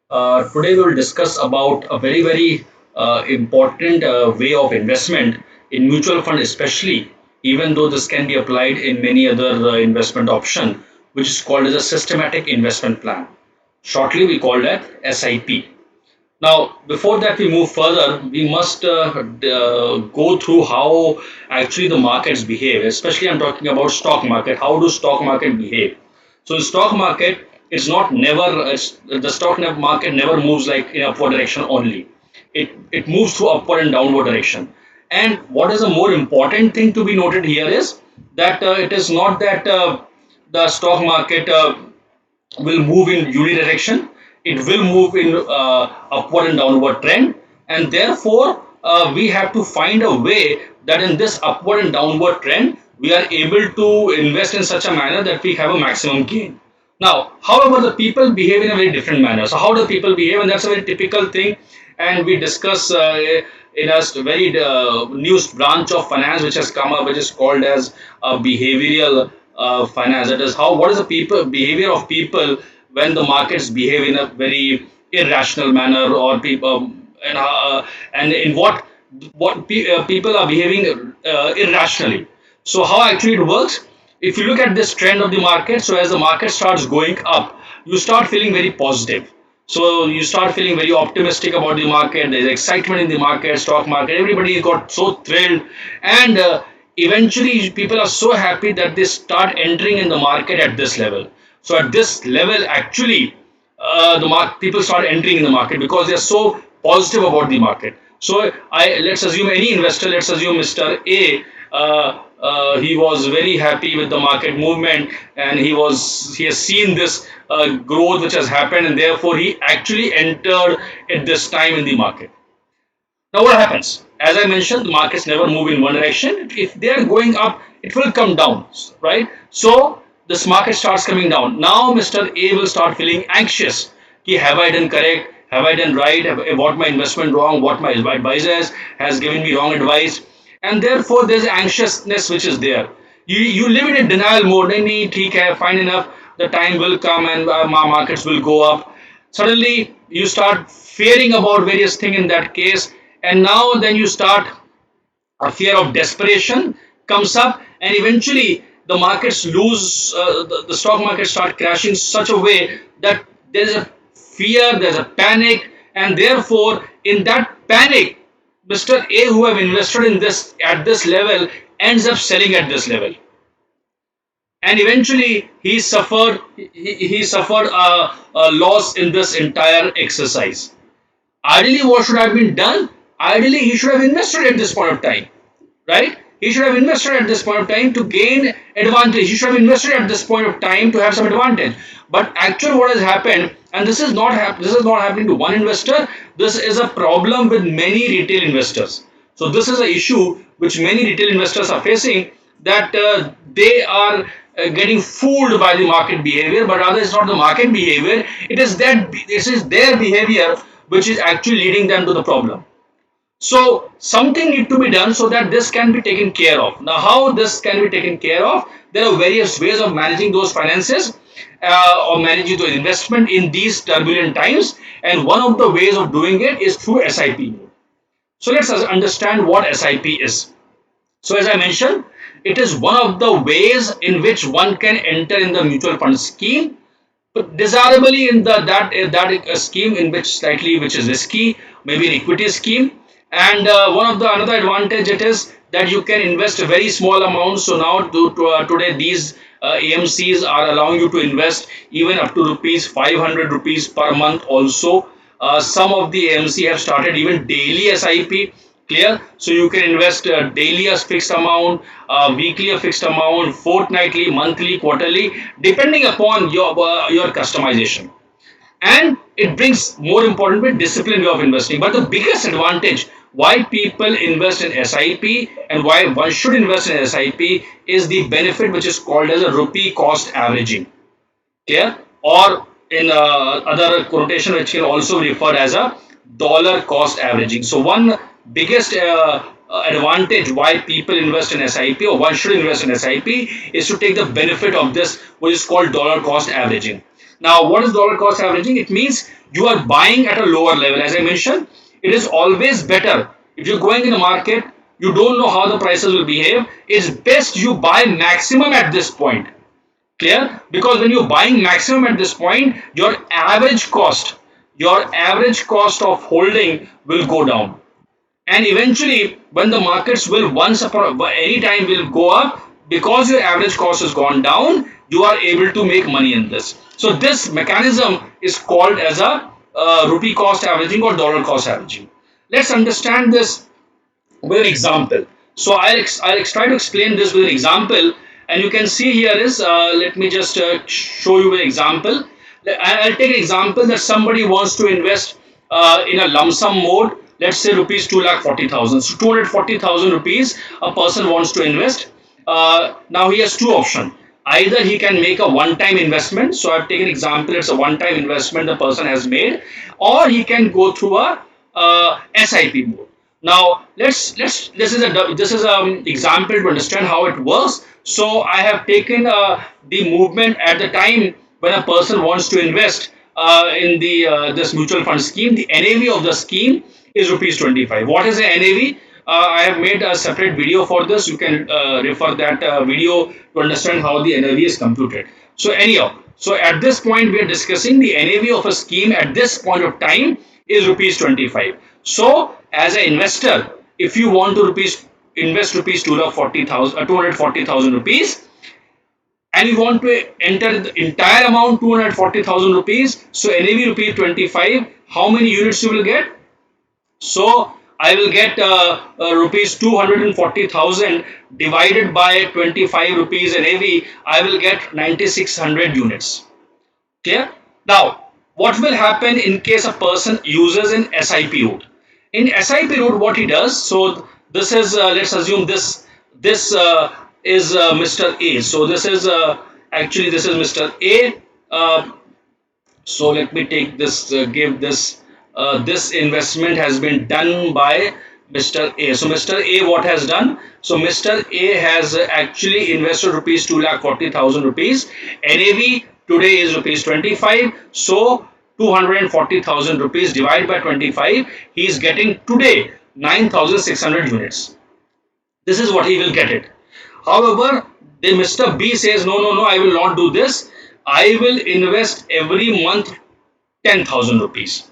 Today we will discuss about a very important way of investment in mutual fund, especially even though this can be applied in many other investment option, which is called as a systematic investment plan. Shortly, we call that SIP. Now, before that we move further, we must go through how actually the markets behave. Especially, I'm talking about stock market. How do stock market behave? So, in stock market, it's not never the market never moves like in upward direction only. It moves through upward and downward direction. And what is the more important thing to be noted here is that it is not that the stock market will move in unidirection. It will move in upward and downward trend, and therefore we have to find a way that in this upward and downward trend we are able to invest in such a manner that we have a maximum gain. Now, however, the people behave in a very different manner. So, how do people behave? And that's a very typical thing, and we discuss in a very new branch of finance which has come up, which is called as behavioral finance. That is how what is the people behavior of people when the markets behave in a very irrational manner, or people and in what people are behaving irrationally. So how actually it works? If you look at this trend of the market, so as the market starts going up, you start feeling very positive. So you start feeling very optimistic about the market. There's excitement in the market, stock market. Everybody got so thrilled, and eventually people are so happy that they start entering in the market at this level. So at this level, actually, people start entering in the market because they are so positive about the market. So I let's assume any investor. Let's assume Mr. A. He was very happy with the market movement, and he has seen this growth which has happened, and therefore he actually entered at this time in the market. Now, what happens? As I mentioned, the markets never move in one direction. If they are going up, it will come down, right? So this market starts coming down. Now, Mr. A will start feeling anxious. Have I done correct? Have I done right? Have I bought my investment wrong? What my advisor has given me wrong advice? And therefore, there's anxiousness which is there. You live in a denial mode. Nahi, theek hai, fine enough. The time will come and markets will go up. Suddenly, you start fearing about various things in that case, and now then you start a fear of desperation comes up, and eventually the markets lose the stock market start crashing such a way that there is a fear, there's a panic, and therefore in that panic, Mr. A, who have invested in this at this level, ends up selling at this level, and eventually he suffered a loss in this entire exercise. Ideally, what should have been done? Ideally, he should have invested at this point of time, right? He should have invested at this point of time to gain advantage. He should have invested at this point of time to have some advantage. But actually, what has happened, and this is not happening to one investor. This is a problem with many retail investors. So this is an issue which many retail investors are facing, that they are getting fooled by the market behavior, but rather it's not the market behavior. It is their behavior which is actually leading them to the problem. So something need to be done so that this can be taken care of. Now, how this can be taken care of? There are various ways of managing those finances, or managing the investment in these turbulent times. And one of the ways of doing it is through SIP. So let's understand what SIP is. So as I mentioned, it is one of the ways in which one can enter in the mutual fund scheme, but desirably in that scheme in which is risky, maybe an equity scheme. And one of the another advantage it is that you can invest a very small amount. So now today these AMCs are allowing you to invest even up to rupees 500 rupees per month also. Some of the AMC have started even daily SIP. Clear? So you can invest daily a fixed amount, weekly a fixed amount, fortnightly, monthly, quarterly, depending upon your customization. And it brings, more importantly, disciplined way of investing. But the biggest advantage why people invest in SIP and why one should invest in SIP is the benefit which is called as a rupee cost averaging. Clear? Or in other quotation which can also be referred as a dollar cost averaging. So one biggest advantage why people invest in SIP, or one should invest in SIP, is to take the benefit of this, which is called dollar cost averaging. Now, what is dollar cost averaging? It means you are buying at a lower level. As I mentioned, it is always better if you're going in the market, you don't know how the prices will behave. It's best you buy maximum at this point. Clear? Because when you're buying maximum at this point, your average cost of holding will go down. And eventually, when the markets will once upon any time will go up, because your average cost has gone down, you are able to make money in this. So this mechanism is called as a rupee cost averaging or dollar cost averaging. Let's understand this with an example. So I'll try to explain this with an example, and you can see here is let me just show you an example. I'll take an example that somebody wants to invest in a lump sum mode. Let's say rupees 2,40,000. So 240,000 rupees a person wants to invest. Now he has two options. Either he can make a one-time investment. So I've taken example. It's a one-time investment the person has made, or he can go through a SIP mode. Now this is an example to understand how it works. So I have taken the movement at the time when a person wants to invest in the this mutual fund scheme. The NAV of the scheme is rupees 25. What is the NAV? I have made a separate video for this. You can refer that video to understand how the NAV is computed. So anyhow, so at this point we are discussing the NAV of a scheme at this point of time is rupees 25. So as an investor, if you want to invest rupees 240,000 rupees, and you want to enter the entire amount 240,000 rupees, so NAV rupees 25, how many units you will get? So I will get rupees 240,000 divided by 25 rupees NAV. I will get 9600 units. Clear? Now, what will happen in case a person uses an SIP route? In SIP route, what he does, so this is, let's assume this is Mr. A. So this is actually this is Mr. A. So let me take this, give this, this investment has been done by Mr. A. So Mr. A what has done? So Mr. A has actually invested rupees 2,40,000 rupees. NAV today is rupees 25. So 240,000 rupees divided by 25. He is getting today 9,600 units. This is what he will get it. However, the Mr. B says, no, no, no, I will not do this. I will invest every month 10,000 rupees,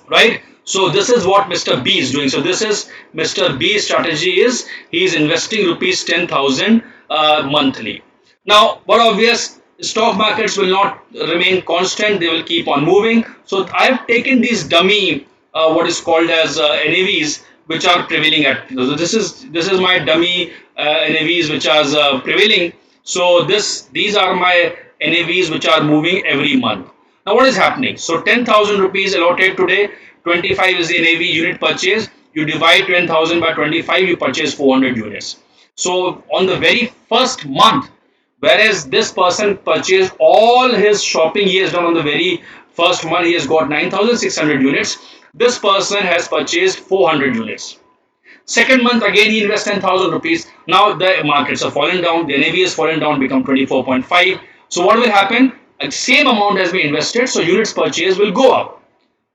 right? So this is what Mr. B is doing. So this is Mr. B's strategy is he is investing rupees 10,000 monthly. Now, but obvious, stock markets will not remain constant. They will keep on moving. So I have taken these dummy, what is called as NAVs, which are prevailing at. So this is my dummy NAVs which are prevailing. So these are my NAVs which are moving every month. Now what is happening? So 10,000 rupees allotted today, 25 is the NAV unit purchase. You divide 10,000 by 25, you purchase 400 units. So on the very first month, whereas this person purchased all his shopping he has done on the very first month, he has got 9,600 units. This person has purchased 400 units. Second month again he invests 10,000 rupees. Now the markets have fallen down, the NAV has fallen down, become 24.5. So what will happen? The same amount has been invested, so units purchase will go up,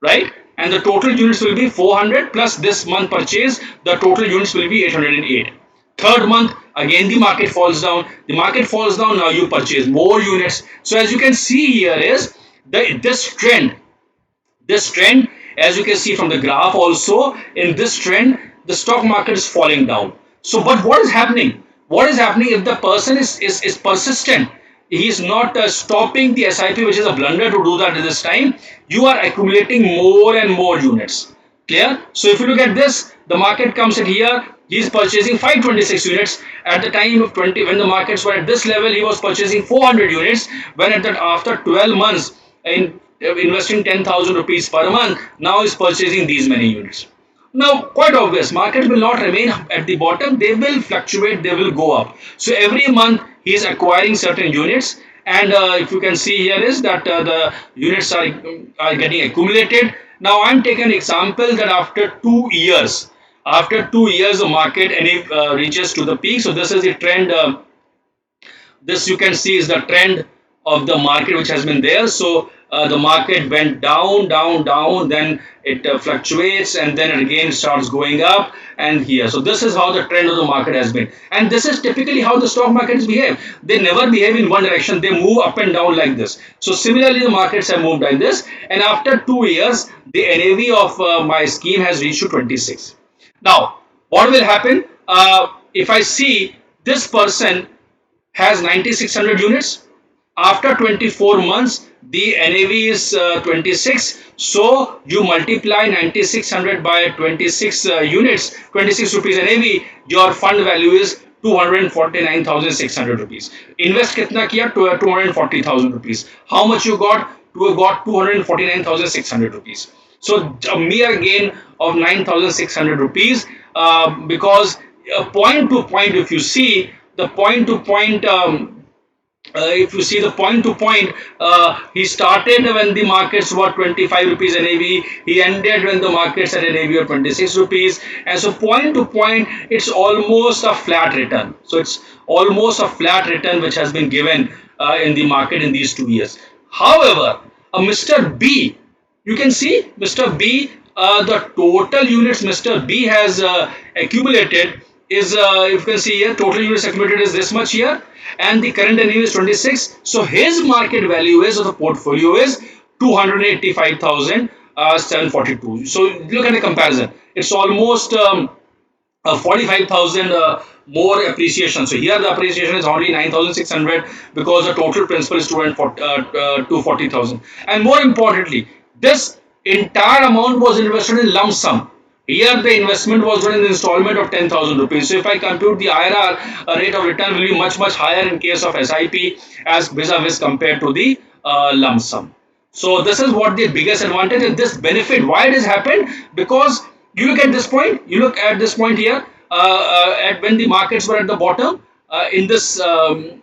right? And the total units will be 400 plus this month purchase, the total units will be 808. Third month, again the market falls down. The market falls down, now you purchase more units. So as you can see here is this trend, as you can see from the graph also, in this trend, the stock market is falling down. So, but what is happening? What is happening if the person is persistent? He is not stopping the SIP, which is a blunder to do that at this time. You are accumulating more and more units. Clear? So, if you look at this, the market comes in here. He is purchasing 526 units at the time of 20 when the markets were at this level. He was purchasing 400 units. When at that after 12 months in investing 10,000 rupees per month, now is purchasing these many units. Now, quite obvious, market will not remain at the bottom. They will fluctuate. They will go up. So every month he is acquiring certain units, and if you can see here is that the units are getting accumulated. Now, I'm taking an example that after 2 years, the market and it reaches to the peak. So this is the trend. This you can see is the trend of the market which has been there. So the market went down, down, down, then it fluctuates and then it again starts going up and here. So this is how the trend of the market has been. And this is typically how the stock markets behave. They never behave in one direction. They move up and down like this. So similarly, the markets have moved like this. And after 2 years, the NAV of my scheme has reached to 26. Now, what will happen if I see this person has 9600 units? After 24 months, the NAV is 26. So you multiply 9600 by 26 units, 26 rupees NAV, your fund value is 249,600 rupees. Invest kitna kiya? 240,000 rupees. How much you got? You got 249,600 rupees. So a mere gain of 9,600 rupees because point to point, if you see the point to point if you see the point to point, he started when the markets were 25 rupees NAV, he ended when the markets had an NAV of 26 rupees, and so point to point, it's almost a flat return. So it's almost a flat return which has been given in the market in these 2 years. However, Mr. B, you can see Mr. B, the total units Mr. B has accumulated is you can see here total units accumulated is this much here and the current NAV is 26. So his market value is of the portfolio is 285,742. So look at the comparison. It's almost 45,000 more appreciation. So here the appreciation is only 9,600 because the total principal is 240,000. And more importantly, this entire amount was invested in lump sum. Here the investment was done in the installment of 10,000 rupees. So if I compute the IRR, rate of return will be much higher in case of SIP as vis-a-vis compared to the lump sum. So this is what the biggest advantage and this benefit. Why it has happened? Because you look at this point. You look at this point here. At when the markets were at the bottom in this 2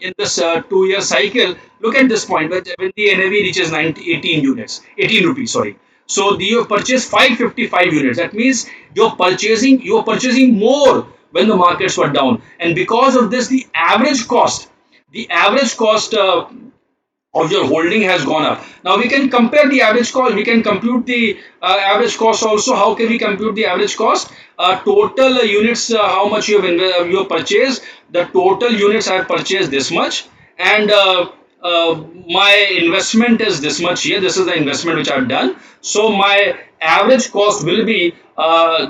year cycle. Look at this point when the NAV reaches 18 units, 18 rupees. Sorry. So you have purchased 555 units. That means you are purchasing more when the markets were down, and because of this, the average cost of your holding has gone up. Now we can compare the average cost. We can compute the average cost also. How can we compute the average cost? Total units, how much you have purchased. The total units I have purchased this much, and my investment is this much here. This is the investment which I have done. So my average cost will be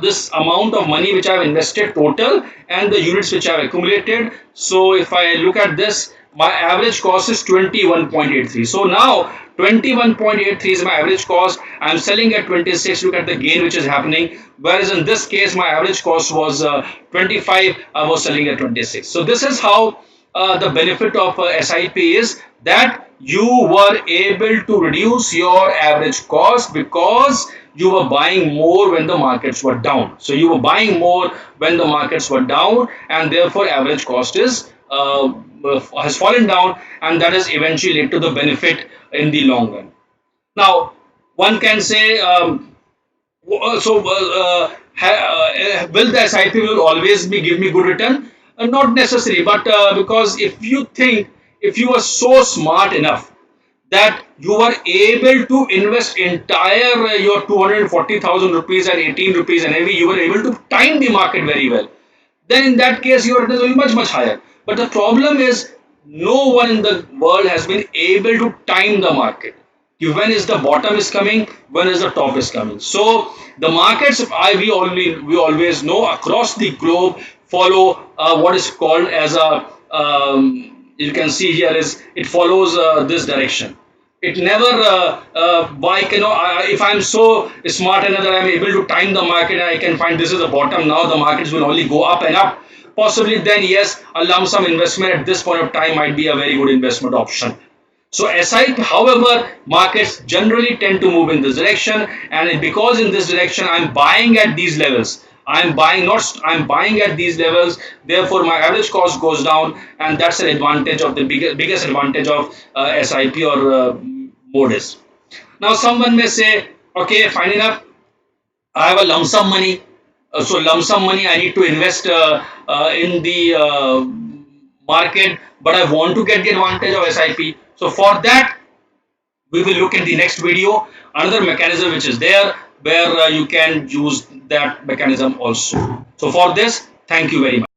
this amount of money which I have invested total and the units which I have accumulated. So if I look at this, my average cost is 21.83. So now 21.83 is my average cost. I am selling at 26. Look at the gain which is happening. Whereas in this case, my average cost was 25. I was selling at 26. So this is how the benefit of SIP is that you were able to reduce your average cost because you were buying more when the markets were down. So you were buying more when the markets were down, and therefore average cost is has fallen down, and that has eventually led to the benefit in the long run. Now, one can say, will the SIP will always be give me good return? Not necessary, but because if you are so smart enough that you are able to invest entire your 240,000 rupees and 18 rupees NAV, you were able to time the market very well, then in that case your returns will be much higher. But the problem is no one in the world has been able to time the market. When is the bottom is coming, when is the top is coming. So the markets, we always know across the globe follow what is called as a you can see here is it follows this direction. It never by if I'm so smart enough that I'm able to time the market and I can find this is the bottom, now the markets will only go up and up, possibly then yes, a lump sum investment at this point of time might be a very good investment option. So SIP, however, markets generally tend to move in this direction, and because in this direction I'm buying at these levels, I'm buying at these levels, therefore my average cost goes down, and that's an advantage of the biggest advantage of SIP or MODIS. Now someone may say, okay, fine enough, I have a lump sum money. So lump sum money I need to invest in the market, but I want to get the advantage of SIP. So for that, we will look in the next video another mechanism which is there where you can use that mechanism also. So for this, thank you very much.